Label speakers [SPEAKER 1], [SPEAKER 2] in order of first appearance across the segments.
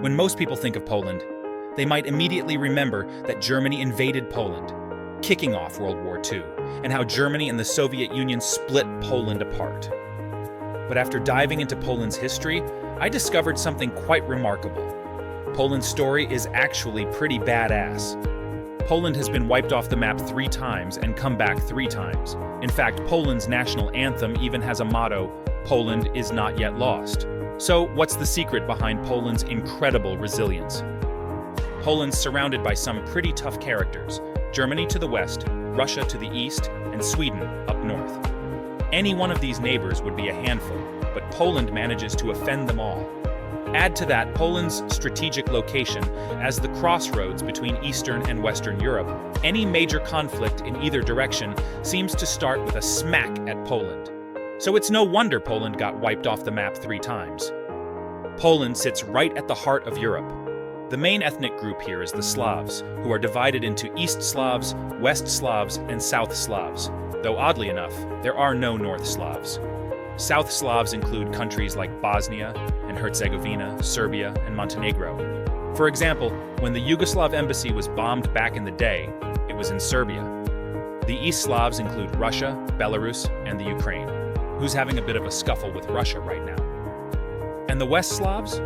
[SPEAKER 1] When most people think of Poland, they might immediately remember that Germany invaded Poland, kicking off World War II, and how Germany and the Soviet Union split Poland apart. But after diving into Poland's history, I discovered something quite remarkable. Poland's story is actually pretty badass. Poland has been wiped off the map 3 times and come back 3 times. In fact, Poland's national anthem even has a motto, "Poland is not yet lost." So, what's the secret behind Poland's incredible resilience? Poland's surrounded by some pretty tough characters: Germany to the west, Russia to the east, and Sweden up north. Any one of these neighbors would be a handful, but Poland manages to offend them all. Add to that Poland's strategic location as the crossroads between Eastern and Western Europe. Any major conflict in either direction seems to start with a smack at Poland. So it's no wonder Poland got wiped off the map 3 times. Poland sits right at the heart of Europe. The main ethnic group here is the Slavs, who are divided into East Slavs, West Slavs, and South Slavs, though oddly enough, there are no North Slavs. South Slavs include countries like Bosnia and Herzegovina, Serbia, and Montenegro. For example, when the Yugoslav embassy was bombed back in the day, it was in Serbia. The East Slavs include Russia, Belarus, and the Ukraine, who's having a bit of a scuffle with Russia right now. And the West Slavs?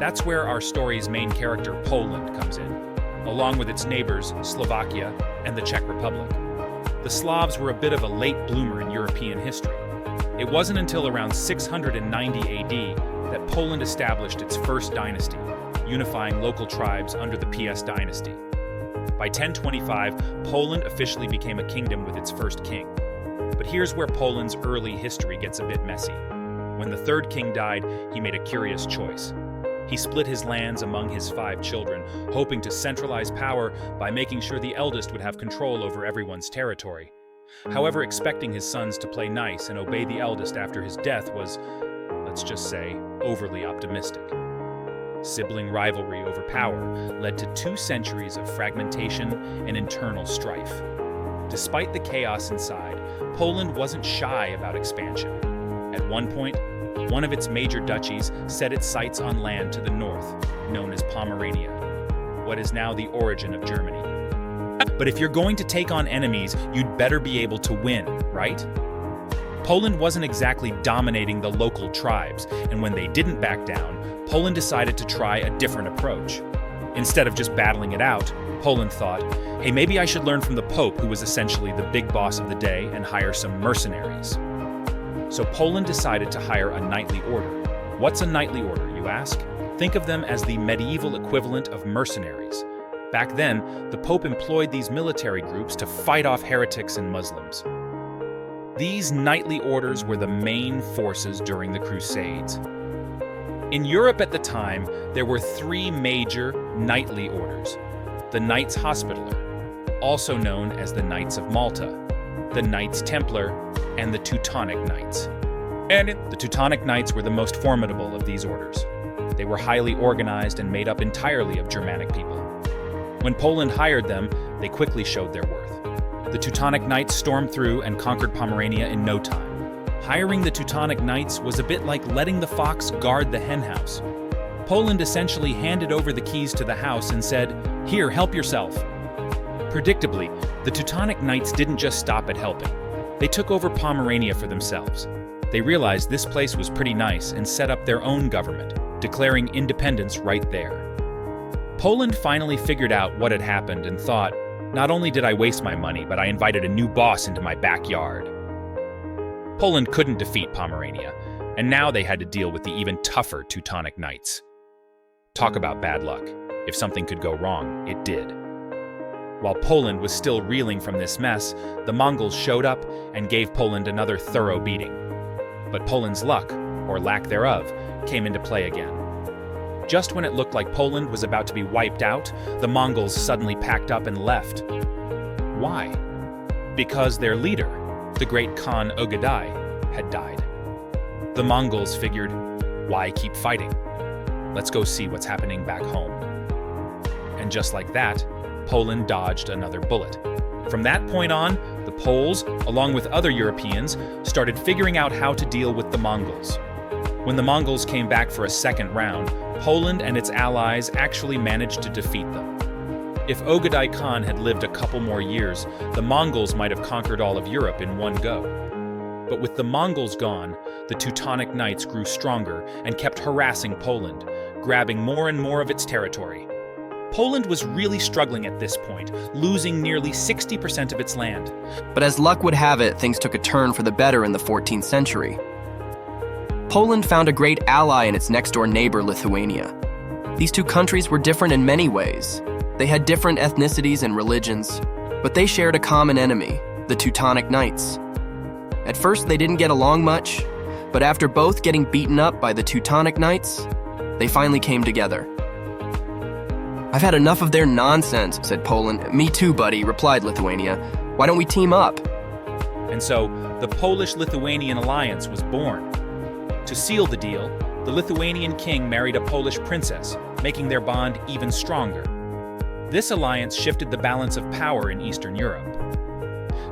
[SPEAKER 1] That's where our story's main character, Poland, comes in, along with its neighbors, Slovakia and the Czech Republic. The Slavs were a bit of a late bloomer in European history. It wasn't until around 690 AD that Poland established its first dynasty, unifying local tribes under the PS dynasty. By 1025, Poland officially became a kingdom with its first king. But here's where Poland's early history gets a bit messy. When the 3rd king died, he made a curious choice. He split his lands among his 5 children, hoping to centralize power by making sure the eldest would have control over everyone's territory. However, expecting his sons to play nice and obey the eldest after his death was, let's just say, overly optimistic. Sibling rivalry over power led to 2 centuries of fragmentation and internal strife. Despite the chaos inside, Poland wasn't shy about expansion. At one point, one of its major duchies set its sights on land to the north, known as Pomerania, what is now the origin of Germany. But if you're going to take on enemies, you'd better be able to win, right? Poland wasn't exactly dominating the local tribes, and when they didn't back down, Poland decided to try a different approach. Instead of just battling it out, Poland thought, hey, maybe I should learn from the Pope, who was essentially the big boss of the day, and hire some mercenaries. So Poland decided to hire a knightly order. What's a knightly order, you ask? Think of them as the medieval equivalent of mercenaries. Back then, the Pope employed these military groups to fight off heretics and Muslims. These knightly orders were the main forces during the Crusades. In Europe at the time, there were 3 major knightly orders: the Knights Hospitaller, also known as the Knights of Malta, the Knights Templar, and the Teutonic Knights. The Teutonic Knights were the most formidable of these orders. They were highly organized and made up entirely of Germanic people. When Poland hired them, they quickly showed their worth. The Teutonic Knights stormed through and conquered Pomerania in no time. Hiring the Teutonic Knights was a bit like letting the fox guard the henhouse. Poland essentially handed over the keys to the house and said, "Here, help yourself." Predictably, the Teutonic Knights didn't just stop at helping. They took over Pomerania for themselves. They realized this place was pretty nice and set up their own government, declaring independence right there. Poland finally figured out what had happened and thought, not only did I waste my money, but I invited a new boss into my backyard. Poland couldn't defeat Pomerania, and now they had to deal with the even tougher Teutonic Knights. Talk about bad luck. If something could go wrong, it did. While Poland was still reeling from this mess, the Mongols showed up and gave Poland another thorough beating. But Poland's luck, or lack thereof, came into play again. Just when it looked like Poland was about to be wiped out, the Mongols suddenly packed up and left. Why? Because their leader, the great Khan Ögedei, had died. The Mongols figured, why keep fighting? Let's go see what's happening back home. And just like that, Poland dodged another bullet. From that point on, the Poles, along with other Europeans, started figuring out how to deal with the Mongols. When the Mongols came back for a second round, Poland and its allies actually managed to defeat them. If Ogadai Khan had lived a couple more years, the Mongols might have conquered all of Europe in one go. But with the Mongols gone, the Teutonic Knights grew stronger and kept harassing Poland, grabbing more and more of its territory. Poland was really struggling at this point, losing nearly 60% of its land.
[SPEAKER 2] But as luck would have it, things took a turn for the better in the 14th century. Poland found a great ally in its next-door neighbor, Lithuania. These two countries were different in many ways. They had different ethnicities and religions, but they shared a common enemy, the Teutonic Knights. At first, they didn't get along much, but after both getting beaten up by the Teutonic Knights, they finally came together. "I've had enough of their nonsense," said Poland. "Me too, buddy," replied Lithuania. "Why don't we team up?"
[SPEAKER 1] And so, the Polish-Lithuanian alliance was born. To seal the deal, the Lithuanian king married a Polish princess, making their bond even stronger. This alliance shifted the balance of power in Eastern Europe.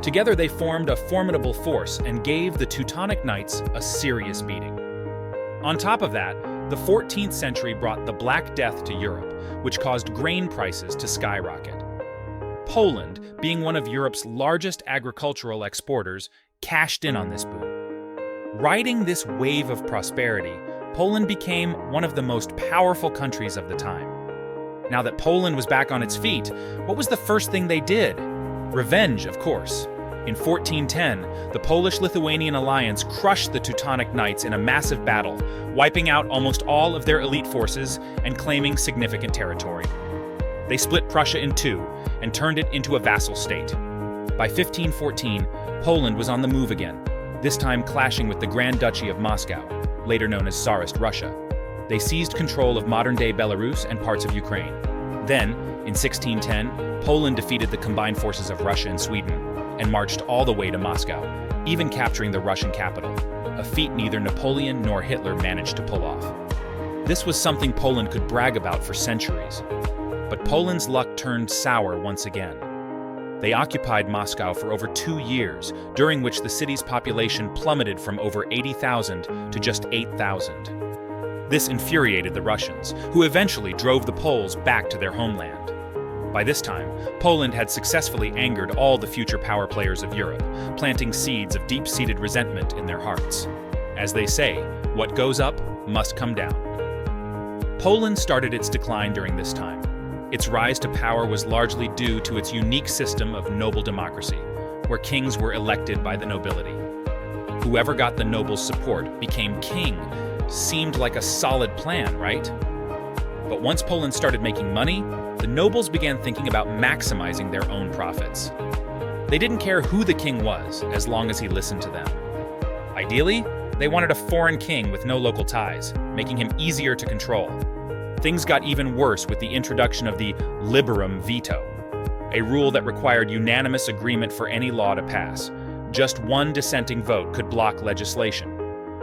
[SPEAKER 1] Together they formed a formidable force and gave the Teutonic Knights a serious beating. On top of that, the 14th century brought the Black Death to Europe, which caused grain prices to skyrocket. Poland, being one of Europe's largest agricultural exporters, cashed in on this boom. Riding this wave of prosperity, Poland became one of the most powerful countries of the time. Now that Poland was back on its feet, what was the first thing they did? Revenge, of course. In 1410, the Polish-Lithuanian alliance crushed the Teutonic Knights in a massive battle, wiping out almost all of their elite forces and claiming significant territory. They split Prussia in two and turned it into a vassal state. By 1514, Poland was on the move again, this time clashing with the Grand Duchy of Moscow, later known as Tsarist Russia. They seized control of modern-day Belarus and parts of Ukraine. Then, in 1610, Poland defeated the combined forces of Russia and Sweden and marched all the way to Moscow, even capturing the Russian capital, a feat neither Napoleon nor Hitler managed to pull off. This was something Poland could brag about for centuries. But Poland's luck turned sour once again. They occupied Moscow for over 2 years, during which the city's population plummeted from over 80,000 to just 8,000. This infuriated the Russians, who eventually drove the Poles back to their homeland. By this time, Poland had successfully angered all the future power players of Europe, planting seeds of deep-seated resentment in their hearts. As they say, what goes up must come down. Poland started its decline during this time. Its rise to power was largely due to its unique system of noble democracy, where kings were elected by the nobility. Whoever got the nobles' support became king. Seemed like a solid plan, right? But once Poland started making money, the nobles began thinking about maximizing their own profits. They didn't care who the king was, as long as he listened to them. Ideally, they wanted a foreign king with no local ties, making him easier to control. Things got even worse with the introduction of the Liberum Veto, a rule that required unanimous agreement for any law to pass. Just one dissenting vote could block legislation.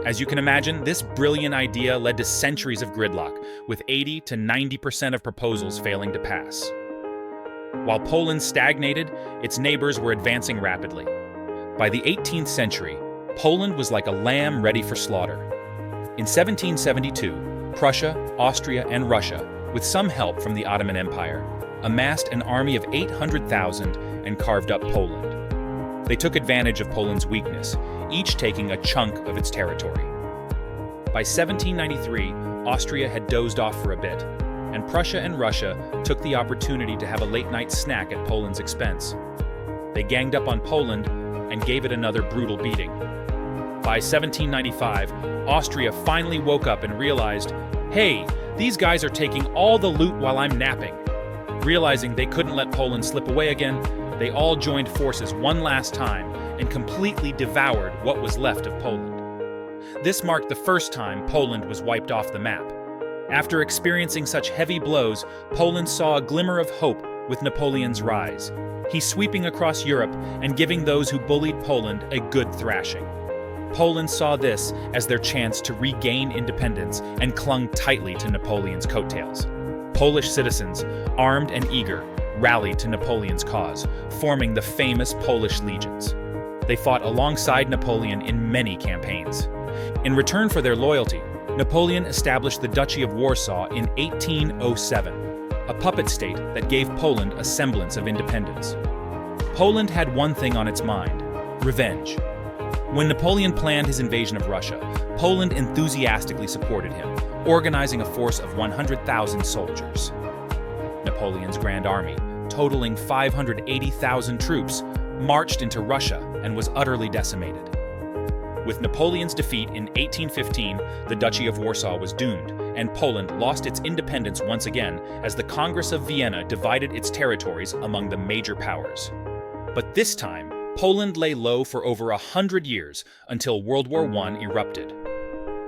[SPEAKER 1] As you can imagine, this brilliant idea led to centuries of gridlock, with 80 to 90% of proposals failing to pass. While Poland stagnated, its neighbors were advancing rapidly. By the 18th century, Poland was like a lamb ready for slaughter. In 1772, Prussia, Austria, and Russia, with some help from the Ottoman Empire, amassed an army of 800,000 and carved up Poland. They took advantage of Poland's weakness, each taking a chunk of its territory. By 1793, Austria had dozed off for a bit, and Prussia and Russia took the opportunity to have a late-night snack at Poland's expense. They ganged up on Poland and gave it another brutal beating. By 1795, Austria finally woke up and realized, hey, these guys are taking all the loot while I'm napping. Realizing they couldn't let Poland slip away again, they all joined forces one last time and completely devoured what was left of Poland. This marked the first time Poland was wiped off the map. After experiencing such heavy blows, Poland saw a glimmer of hope with Napoleon's rise. He's sweeping across Europe and giving those who bullied Poland a good thrashing. Poland saw this as their chance to regain independence and clung tightly to Napoleon's coattails. Polish citizens, armed and eager, rallied to Napoleon's cause, forming the famous Polish legions. They fought alongside Napoleon in many campaigns. In return for their loyalty, Napoleon established the Duchy of Warsaw in 1807, a puppet state that gave Poland a semblance of independence. Poland had one thing on its mind: revenge. When Napoleon planned his invasion of Russia, Poland enthusiastically supported him, organizing a force of 100,000 soldiers. Napoleon's Grand Army, totaling 580,000 troops, marched into Russia and was utterly decimated. With Napoleon's defeat in 1815, the Duchy of Warsaw was doomed, and Poland lost its independence once again as the Congress of Vienna divided its territories among the major powers. But this time, Poland lay low for over 100 years until World War I erupted.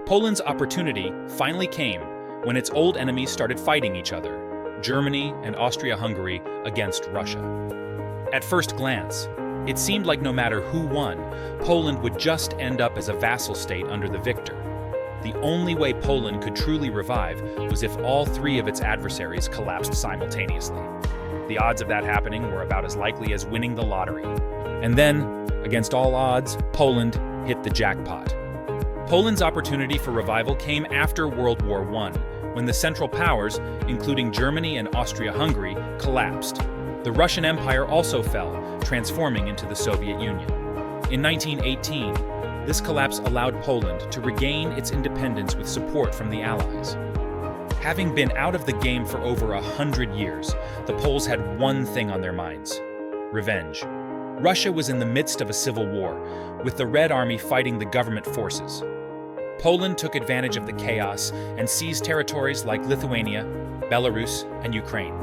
[SPEAKER 1] Poland's opportunity finally came when its old enemies started fighting each other, Germany and Austria-Hungary against Russia. At first glance, it seemed like no matter who won, Poland would just end up as a vassal state under the victor. The only way Poland could truly revive was if all three of its adversaries collapsed simultaneously. The odds of that happening were about as likely as winning the lottery. And then, against all odds, Poland hit the jackpot. Poland's opportunity for revival came after World War I, when the Central Powers, including Germany and Austria-Hungary, collapsed. The Russian Empire also fell, transforming into the Soviet Union. In 1918, this collapse allowed Poland to regain its independence with support from the Allies. Having been out of the game for over 100 years, the Poles had one thing on their minds: revenge. Russia was in the midst of a civil war, with the Red Army fighting the government forces. Poland took advantage of the chaos and seized territories like Lithuania, Belarus, and Ukraine.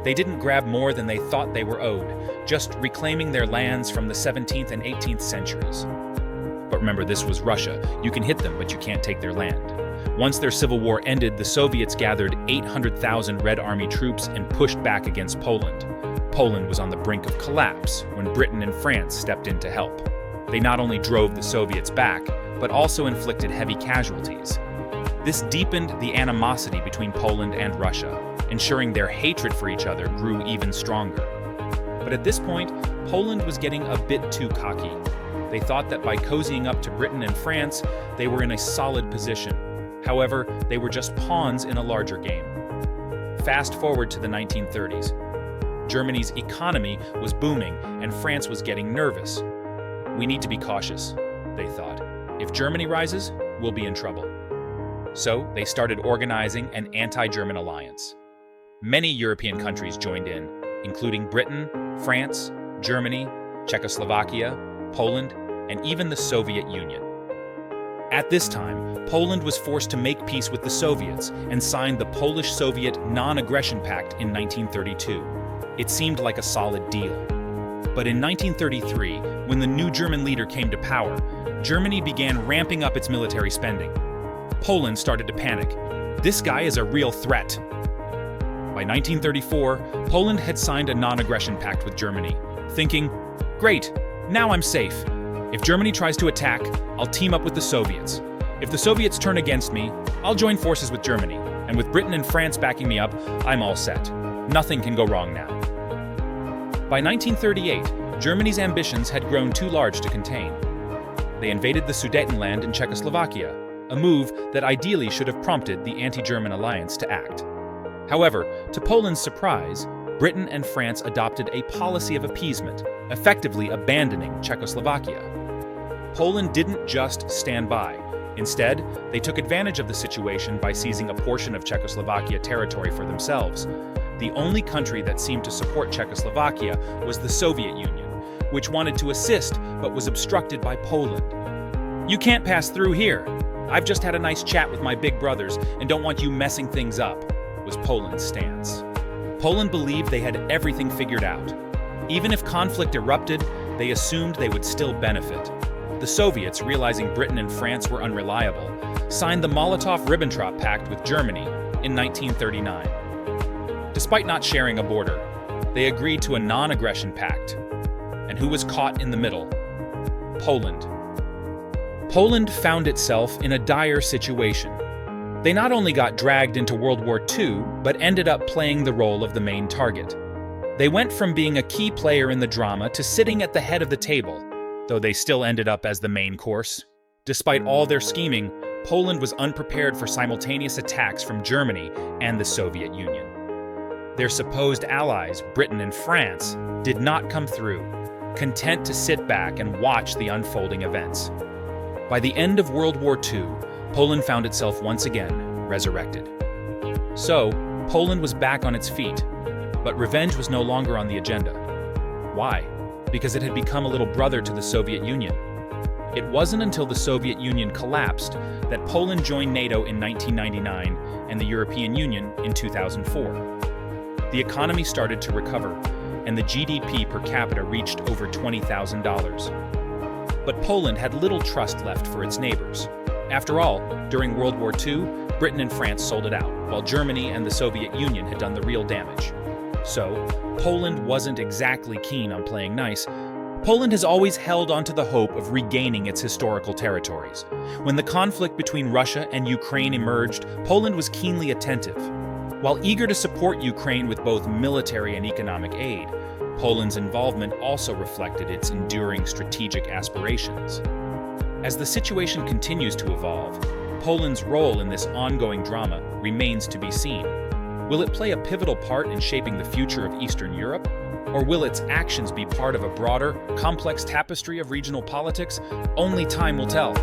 [SPEAKER 1] They didn't grab more than they thought they were owed, just reclaiming their lands from the 17th and 18th centuries. But remember, this was Russia. You can hit them, but you can't take their land. Once their civil war ended, the Soviets gathered 800,000 Red Army troops and pushed back against Poland. Poland was on the brink of collapse when Britain and France stepped in to help. They not only drove the Soviets back, but also inflicted heavy casualties. This deepened the animosity between Poland and Russia, ensuring their hatred for each other grew even stronger. But at this point, Poland was getting a bit too cocky. They thought that by cozying up to Britain and France, they were in a solid position. However, they were just pawns in a larger game. Fast forward to the 1930s. Germany's economy was booming, and France was getting nervous. We need to be cautious, they thought. If Germany rises, we'll be in trouble. So they started organizing an anti-German alliance. Many European countries joined in, including Britain, France, Germany, Czechoslovakia, Poland, and even the Soviet Union. At this time, Poland was forced to make peace with the Soviets and signed the Polish-Soviet Non-Aggression Pact in 1932. It seemed like a solid deal. But in 1933, when the new German leader came to power, Germany began ramping up its military spending. Poland started to panic. This guy is a real threat. By 1934, Poland had signed a non-aggression pact with Germany, thinking, great, now I'm safe. If Germany tries to attack, I'll team up with the Soviets. If the Soviets turn against me, I'll join forces with Germany. And with Britain and France backing me up, I'm all set. Nothing can go wrong now. By 1938, Germany's ambitions had grown too large to contain. They invaded the Sudetenland in Czechoslovakia, a move that ideally should have prompted the anti-German alliance to act. However, to Poland's surprise, Britain and France adopted a policy of appeasement, effectively abandoning Czechoslovakia. Poland didn't just stand by. Instead, they took advantage of the situation by seizing a portion of Czechoslovakia territory for themselves. The only country that seemed to support Czechoslovakia was the Soviet Union, which wanted to assist but was obstructed by Poland. "You can't pass through here. I've just had a nice chat with my big brothers and don't want you messing things up," was Poland's stance. Poland believed they had everything figured out. Even if conflict erupted, they assumed they would still benefit. The Soviets, realizing Britain and France were unreliable, signed the Molotov-Ribbentrop Pact with Germany in 1939. Despite not sharing a border, they agreed to a non-aggression pact. And who was caught in the middle? Poland. Poland found itself in a dire situation. They not only got dragged into World War II, but ended up playing the role of the main target. They went from being a key player in the drama to sitting at the head of the table, though they still ended up as the main course. Despite all their scheming, Poland was unprepared for simultaneous attacks from Germany and the Soviet Union. Their supposed allies, Britain and France, did not come through, content to sit back and watch the unfolding events. By the end of World War II, Poland found itself once again resurrected. So, Poland was back on its feet, but revenge was no longer on the agenda. Why? Because it had become a little brother to the Soviet Union. It wasn't until the Soviet Union collapsed that Poland joined NATO in 1999 and the European Union in 2004. The economy started to recover, and the GDP per capita reached over $20,000. But Poland had little trust left for its neighbors. After all, during World War II, Britain and France sold it out, while Germany and the Soviet Union had done the real damage. So, Poland wasn't exactly keen on playing nice. Poland has always held onto the hope of regaining its historical territories. When the conflict between Russia and Ukraine emerged, Poland was keenly attentive. While eager to support Ukraine with both military and economic aid, Poland's involvement also reflected its enduring strategic aspirations. As the situation continues to evolve, Poland's role in this ongoing drama remains to be seen. Will it play a pivotal part in shaping the future of Eastern Europe? Or will its actions be part of a broader, complex tapestry of regional politics? Only time will tell.